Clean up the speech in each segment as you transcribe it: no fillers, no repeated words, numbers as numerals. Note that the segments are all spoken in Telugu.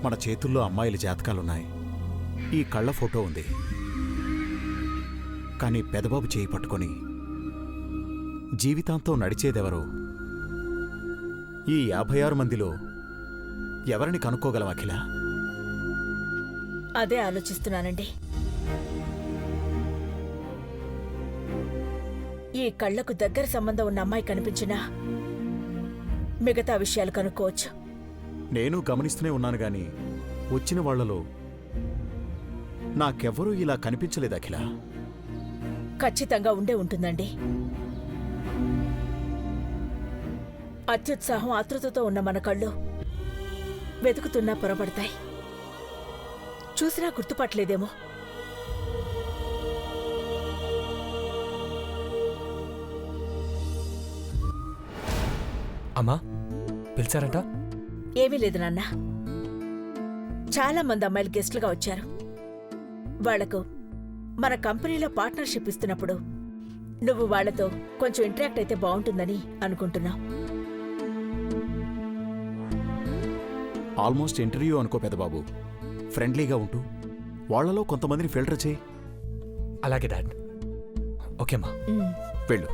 మన చేతుల్లో అమ్మాయిల జాతకాలున్నాయి. ఈ కళ్ళ ఫోటో ఉంది. కానీ పెదబాబు చేయి పట్టుకొని జీవితాంతం నడిచేదెవరో ఈ 56 మందిలో ఎవరిని కనుక్కోగలం అఖిల? అదే ఆలోచిస్తున్నానండి. ఈ కళ్లకు దగ్గర సంబంధం ఉన్న అమ్మాయి కనిపించినా మిగతా విషయాలు కనుక్కోవచ్చు. నేను గమనిస్తూనే ఉన్నాను గాని వచ్చిన వాళ్లలో నాకెవ్వరూ ఇలా కనిపించలేదు అఖిల. ఖచ్చితంగా ఉండే ఉంటుందండి. అత్యుత్సాహం ఆతృతతో ఉన్న మన కళ్ళు వెతుకుతున్నా పొరపడతాయి. చూసినా గుర్తుపట్టలేదేమో. అమ్మా పిలిచారంట? ఏమీ లేదు నాన్న. చాలా మంది అమ్మాయిలు గెస్టులుగా వచ్చారు. వాళ్లకు మన కంపెనీలో పార్ట్నర్షిప్ ఇస్తున్నప్పుడు నువ్వు వాళ్లతో కొంచెం ఇంటరాక్ట్ అయితే బాగుంటుందని అనుకుంటున్నావు. ఆల్మోస్ట్ ఇంటర్వ్యూ అనుకో పెదబాబు. ఫ్రెండ్లీగా ఉంటూ వాళ్లలో కొంతమందిని ఫిల్టర్ చేయి. అలాగే డాడ్. ఓకేమ్మా, వెళ్ళు.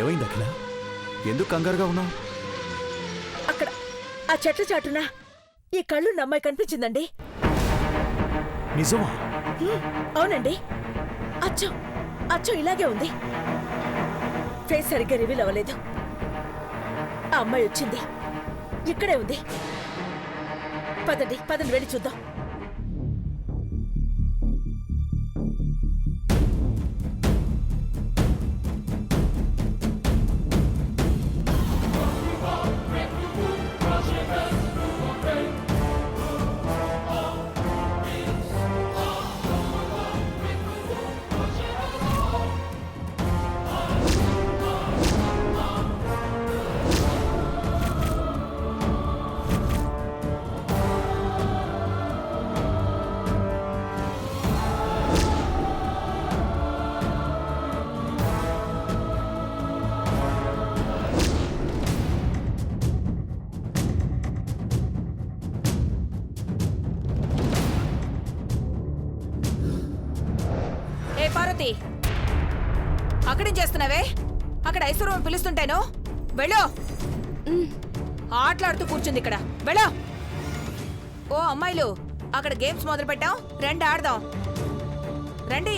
ఏమైంది అఖిల? ఎందుకు కంగారుగా ఉన్నావు? అక్కడ ఆ చెట్ల చాటున ఈ కళ్ళు నమ్మాయి కనిపించిందండి. నిజమా? అవునండి, అచ్చం అచ్చం ఇలాగే ఉంది. ఫేస్ సరిగ్గా రివీల్ అవ్వలేదు. ఆ అమ్మాయి వచ్చింది, ఇక్కడే ఉంది. పదండి పదండి, వెళ్ళి చూద్దాం. పార్వతి, అక్కడేం చేస్తున్నావే? అక్కడ ఐశ్వర్యం పిలుస్తుంటేను వెళ్ళు. ఆటలాడుతూ కూర్చుంది ఇక్కడ. వెళ్ళు. ఓ అమ్మాయిలు, అక్కడ గేమ్స్ మొదలు పెట్టాం, రండి ఆడదాం. రండి.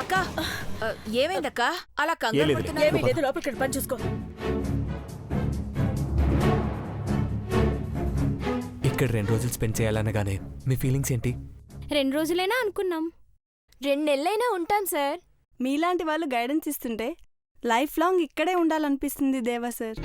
అక్క ఏమైందక్క అలా ఏం కంగారు లేదులే. పడుతున్నారు? ఏమీ లేదు, లోపలికి పని చూసుకో. ఇక్కడ 2 రోజులు స్పెండ్ చేయాలనగానే మీ ఫీలింగ్స్ ఏంటి? 2 రోజులైనా అనుకున్నాం. 2 నెలలైనా ఉంటాం సార్. మీలాంటి వాళ్ళు గైడెన్స్ ఇస్తుంటే లైఫ్ లాంగ్ ఇక్కడే ఉండాలనిపిస్తుంది దేవా సార్.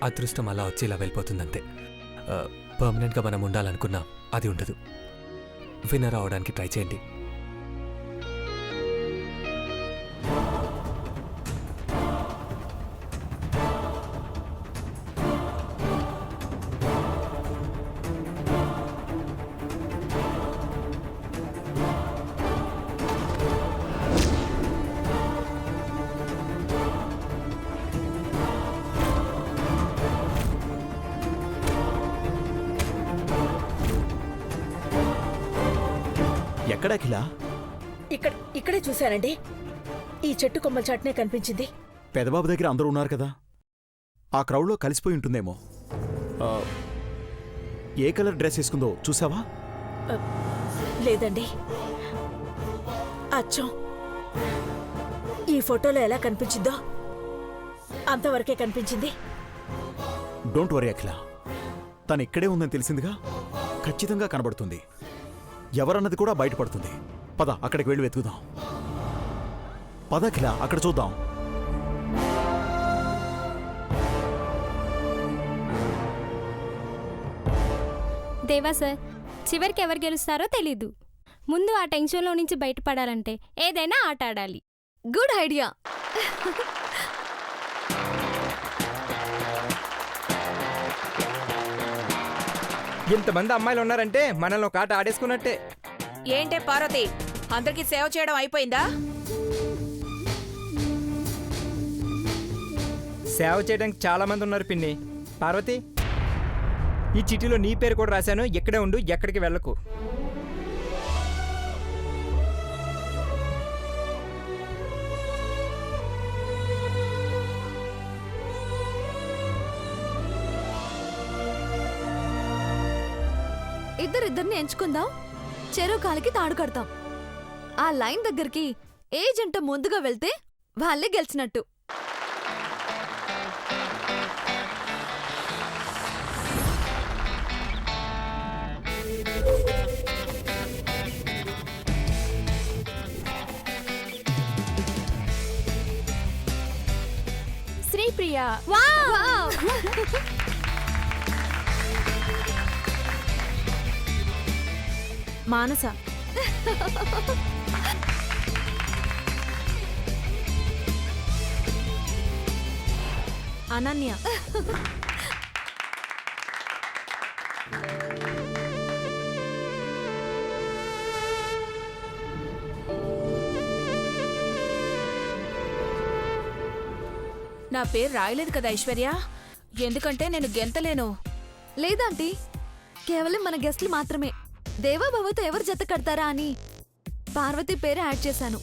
అదృష్టం అలా వచ్చి ఇలా వెళ్ళిపోతుందంతే. పర్మనెంట్గా మనం ఉండాలనుకున్నా అది ఉండదు. విన్నర్ అవడానికి ట్రై చేయండి. ఎక్కడ అఖిల? ఇక్కడే చూశానండి. ఈ చెట్టు కొమ్మల చాటునే కనిపించింది. పెదబాబు దగ్గర అందరూ ఉన్నారు కదా, ఆ క్రౌడ్లో కలిసిపోయి ఉంటుందేమో. ఆ, ఏ కలర్ డ్రెస్ వేసుకుందో చూసావా? లేదండి, అచ్చం ఈ ఫోటోలో ఎలా కనిపించిందో అంతవరకే కనిపించింది. డోంట్ వరీ అఖిల, తను ఇక్కడే ఉందని తెలిసిందిగా, ఖచ్చితంగా కనబడుతుంది. ఎవరన్నది కూడా బయటపడుతుంది. పద, అక్కడికి వెళ్ళి వెతుకుదాం. పద అఖిల, అక్కడ చూద్దాం. దేవా సార్, చివరికి ఎవరు గెలుస్తారో తెలీదు. ముందు ఆ టెన్షన్లో నుంచి బయటపడాలంటే ఏదైనా ఆట ఆడాలి. Good idea. ఇంతమంది అమ్మాయిలు ఉన్నారంటే మనల్ని ఒక ఆట ఆడేసుకున్నట్టే. ఏంటే పార్వతి, అందరికి సేవ చేయడం అయిపోయిందా? సేవ చేయడానికి చాలా మంది ఉన్నారు పిన్ని. పార్వతి, ఈ చిట్టిలో నీ పేరు కూడా రాశాను. ఇక్కడే ఉండు, ఎక్కడికి వెళ్ళకు. ఇద్దరిద్దరిని ఎంచుకుందాం, చెరువు కాలికి తాడు కడతాం. ఆ లైన్ దగ్గరికి ఏ జంట ముందుగా వెళ్తే వాళ్ళే గెలిచినట్టు. శ్రీప్రియ. మానస. అనన్య. నా పేరు రాయలేదు కదా ఐశ్వర్య, ఎందుకంటే నేను గెంతలేను. లేదంటీ, కేవలం మన గెస్ట్లు మాత్రమే. దేవాబాబుతో ఎవరు జత కడతారా అని పార్వతి పేరు యాడ్ చేశాను.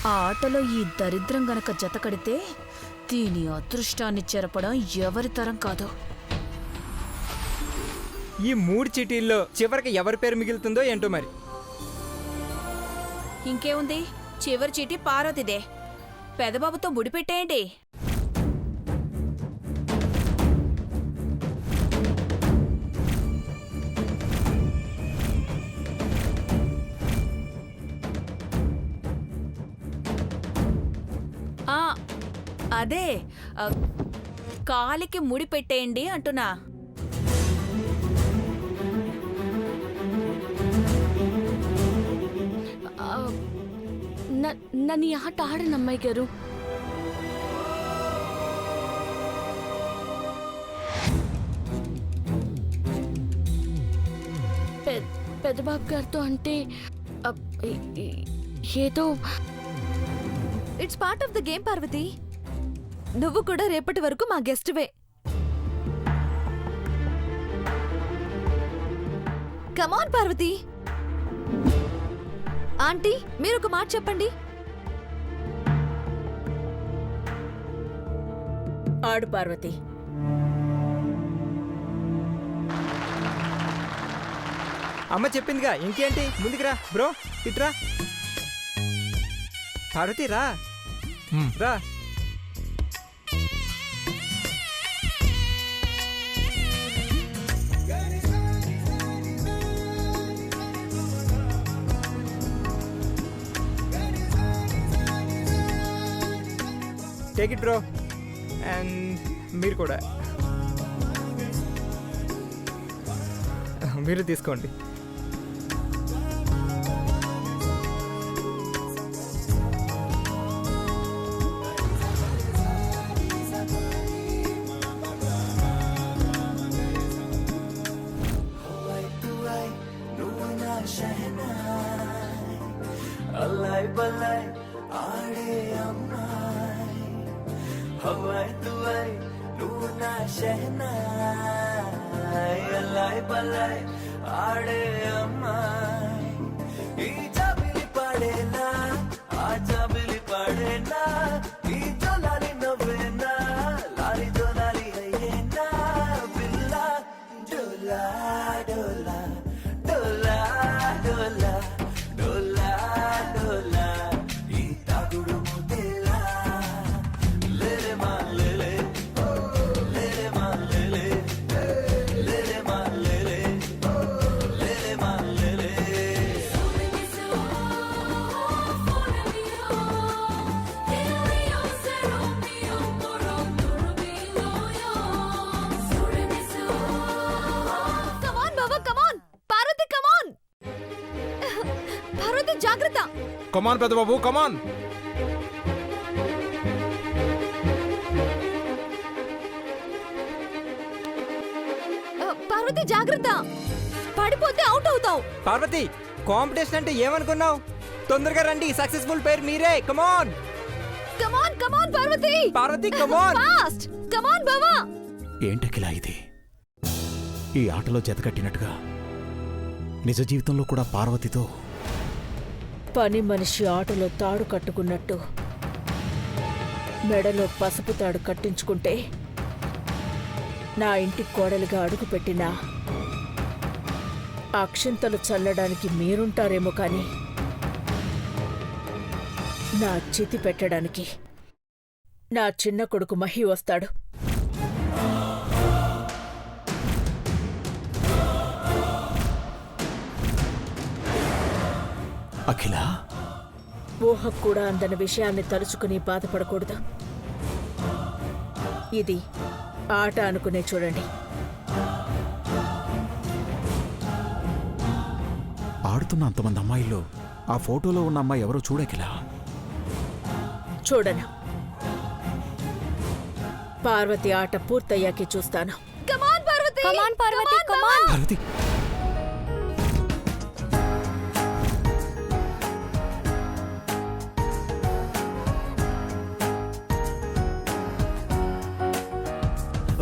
ఆ ఆటలో ఈ దరిద్రం గనక జత కడితే దీని అదృష్టాన్ని చెరపడం ఎవరి తరం కాదు. ఈ 3 చిటీల్లో చివరికి ఎవరి పేరు మిగులుతుందో ఏంటో మరి. ఇంకేముంది, చివరి చీటి పార్వతిదే. పెదబాబుతో ముడిపెట్టేయండి. అదే, కాలికి ముడి పెట్టేయండి అంటున్నా. నన్ను ఈ ఆట ఆడనమ్మాయి గారు. పెద్దబాబు గారితో అంటే ఏదో. It's part of the game Parvati. నువ్వు కూడా రేపటి వరకు మా గెస్ట్వే. కమాన్ పార్వతి. ఆంటీ మీరు ఒక మాట చెప్పండి. ఆడు పార్వతి. అమ్మ చెప్పిందిగా, ఇంకేంటి, ముందుకు రా బ్రో, ఇట్రా. పార్వతి రా రా. Take it bro. అండ్ మీరు కూడా మీరు తీసుకోండి. అల్లాయ్ బల్లాయ్ ఆడే అమ్మాయ్, హవాయ్ తువాయ్ నువ్వు నా షహనాయ్. అల్లాయ్ బల్లాయ్ ఆడే అమ్మాయ్, ఈ జాబిలి పాడేనా, ఆ జాబిలి పాడేనా, ఈ జోలాలి నవ్వేనా, లాలి జోలాలి అయ్యేనా, పిల్ల డోలా డోలా డోలా డోలా డోలా డోలా, ఈ తాగుడు ముదేలా, లేలే మా లేలే, లేలే మా లేలే, లేలే మా లేలే, లేలే మా లేలే. కమాన్ బాబా, కమాన్. పార్వతి కమాన్. పార్వతి జాగ్రత్త. కమాన్ పెద్ద బాబు, కమాన్. పార్వతి జాగ్రత్త, పడిపోతే అవుట్ అవుతావు. పార్వతి, కాంపిటీషన్ అంటే ఏమనుకున్నావు? తొందరగా రండి, సక్సెస్ఫుల్ పేరు మీరే. కమాన్ కమాన్ కమాన్ పార్వతి. పార్వతి, కమాన్. ఫాస్ట్ కమాన్ బాబా. ఏంటకిలా ఇది? ఈ ఆటలో జతకట్టినట్టుగా నిజ జీవితంలో కూడా పార్వతితో పని మనిషి ఆటలో తాడు కట్టుకున్నట్టు మెడలో పసుపు తాడు కట్టించుకుంటే నా ఇంటి కోడలిగా అడుగుపెట్టినా అక్షింతలు చల్లడానికి మీరుంటారేమో కాని నా చితి పెట్టడానికి నా చిన్న కొడుకు మహి వస్తాడు. అఖిల, ఊహకు కూడా అందని విషయాన్ని తలుచుకుని బాధపడకూడదు. ఇది ఆట అనుకునే చూడండి. ఆడుతున్న అంతమంది అమ్మాయిల్లో ఆ ఫోటోలో ఉన్న అమ్మాయి ఎవరో చూడకిలా. చూడను. పార్వతి ఆట పూర్తయ్యాకే చూస్తాను. కమాన్ పార్వతి. కమాన్ పార్వతి, కమాన్. పార్వతి,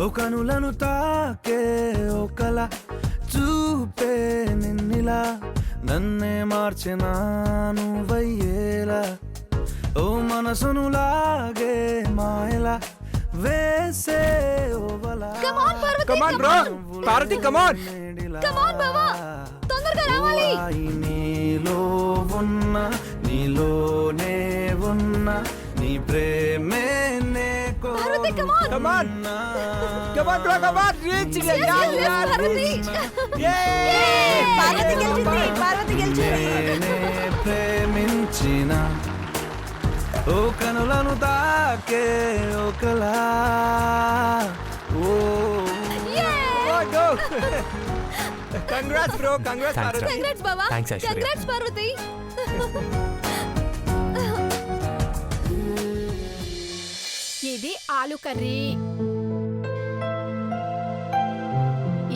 ఓ కనులను తాకే ఒకల చూపే నిన్నిలా, నన్నే మార్చెనా నువ్వయ్యేలా, ఓ మనసును లాగే మాయలా వేసే ఓవలా. Come on Parvati, come on bro. Parvati, come on. Come on Baba, తొందరగా రావాలి. నీలో ఉన్న, నీలోనే ఉన్న, నీ ప్రేమే నే Parvati, come on. Come on come on bro, come on. Reach Yes, yes, Parvati. Parvati గెలిచింది, పార్వతి గెలిచింది. నేనే ప్రేమించిన ఓ కనులను తాకే ఒకలా. ఓ congrats bro, congrats Thanks, Parvati. Congrats Baba. Thanks, Aishwarya. Congrats Parvati. ఇది ఆలు కర్రీ,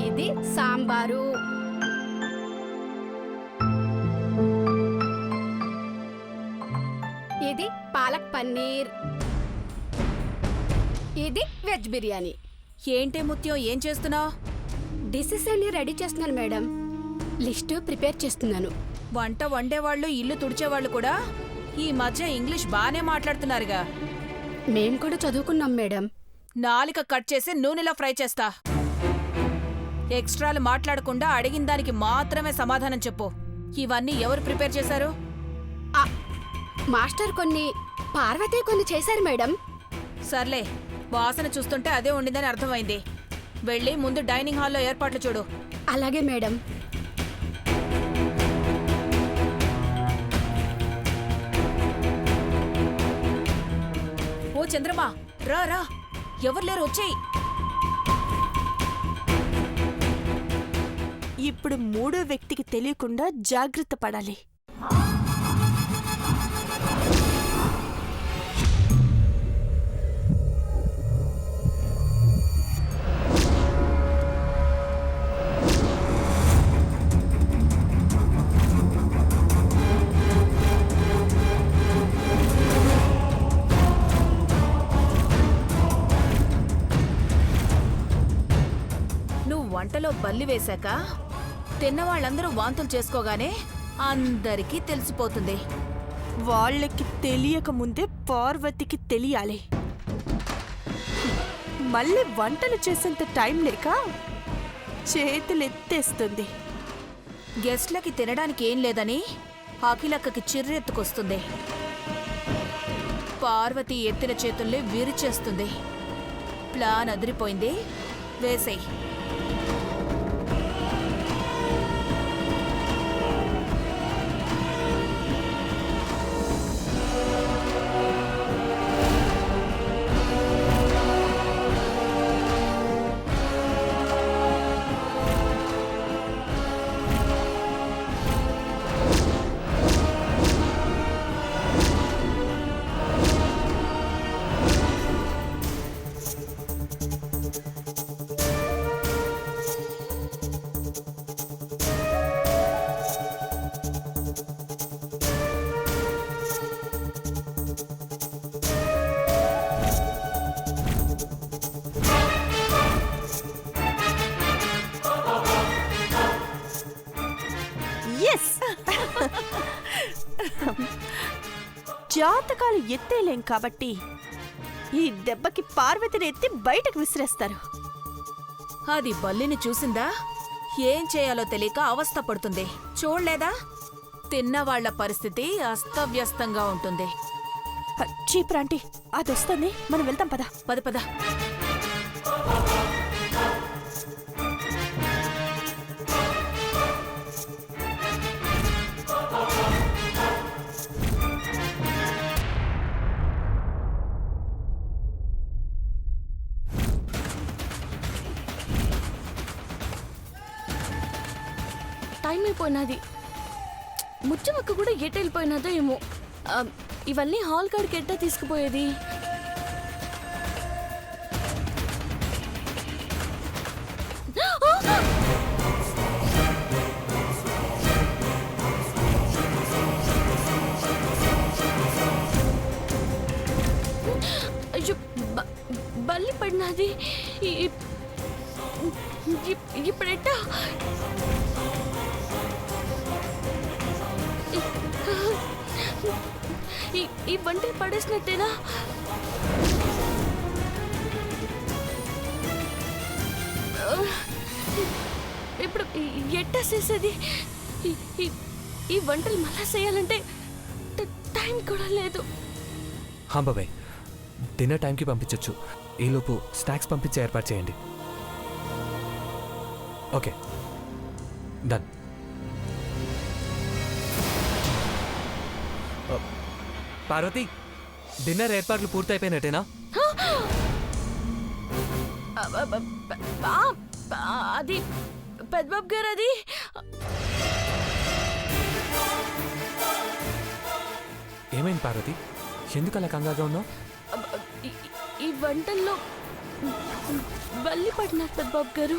ఇది సాంబారు, ఇది పాలక్ పన్నీర్, ఇది వెజ్ బిర్యానీ. ఏంటే ముత్యం, ఏం చేస్తున్నావు? డిషెస్ అన్ని రెడీ చేస్తున్నాను మేడం. లిస్టు ప్రిపేర్ చేస్తున్నాను. వంట వండేవాళ్ళు ఇల్లు తుడిచేవాళ్ళు కూడా ఈ మధ్య ఇంగ్లీష్ బానే మాట్లాడుతున్నారుగా. మేం కూడా చదువుకున్నాం మేడం. నాలిక కట్ చేసి నూనెలో ఫ్రై చేస్తా. ఎక్స్ట్రాలు మాట్లాడకుండా అడిగిన దానికి మాత్రమే సమాధానం చెప్పు. ఇవన్నీ ఎవరు ప్రిపేర్ చేశారు? ఆ, మాస్టర్ కొన్ని, పార్వతి కొన్ని చేశారు మేడం. సర్లే, వాసన చూస్తుంటే అదే ఉండిందని అర్థమైంది. వెళ్ళి ముందు డైనింగ్ హాల్లో ఏర్పాట్లు చూడు. అలాగే మేడం. ఓ చంద్రమా, రా రా, ఎవరు లేరు, వచ్చేయ్. ఇప్పుడు మూడో వ్యక్తికి తెలియకుండా జాగ్రత్త పడాలి. నువ్వు వంటలో బల్లి వేశాక తిన్నవాళ్ళందరూ వాంతులు చేసుకోగానే అందరికీ తెలిసిపోతుంది. వాళ్ళకి తెలియక ముందే పార్వతికి తెలియాలి. మళ్ళీ వంటలు చేసేంత టైం లేక చేతులెత్తేస్తుంది. గెస్ట్లకి తినడానికి ఏం లేదని అఖిలక్కకి చిర్రెత్తుకొస్తుంది. పార్వతి ఎత్తిన చేతుల్ని విరిచేస్తుంది. ప్లాన్ అదిరిపోయింది, వేసేయ్. ఎస్, జాతకాలు ఎత్తేలేం కాబట్టి ఈ దెబ్బకి పార్వతిని ఎత్తి బయటకు విసిరేస్తారు. అది బల్లిని చూసిందా? ఏం చేయాలో తెలియక అవస్థ పడుతుంది. చూడలేదా? తిన్నవాళ్ల పరిస్థితి అస్తవ్యస్తంగా ఉంటుంది. చీప్రాంటి, అది వస్తుంది, మనం వెళ్తాం పద. పద పద. టైం అయిపోయినది. ముచ్చమక్క కూడా ఎటు వెళ్ళిపోయినదో ఏమో. ఇవన్నీ హాల్ కాడికి ఎట్టా తీసుకుపోయేది? అయ్యో, బల్లి పడినది. ఇప్పుడెట్టా? ఈ బండి పడేసినట్టేనా? ఇప్పుడు ఎట్టా చేసేది? ఈ వంటలు మళ్ళా చేయాలంటే టైం కూడా లేదు. బాబాయ్, డిన్నర్ టైంకి పంపించవచ్చు. ఈలోపు స్నాక్స్ పంపించే ఏర్పాటు చేయండి. Okay, done. పార్వతి, డిన్నర్ ఏర్పాట్లు పూర్తయిపోయినట్టేనా? అది పెద్దబాబు గారు, అది ఏమైంది పార్వతి? ఎందుకు అలా కంగారుగా ఉన్నావు? ఈ వంటల్లో బల్లి పడినారు పెద్దబాబు గారు.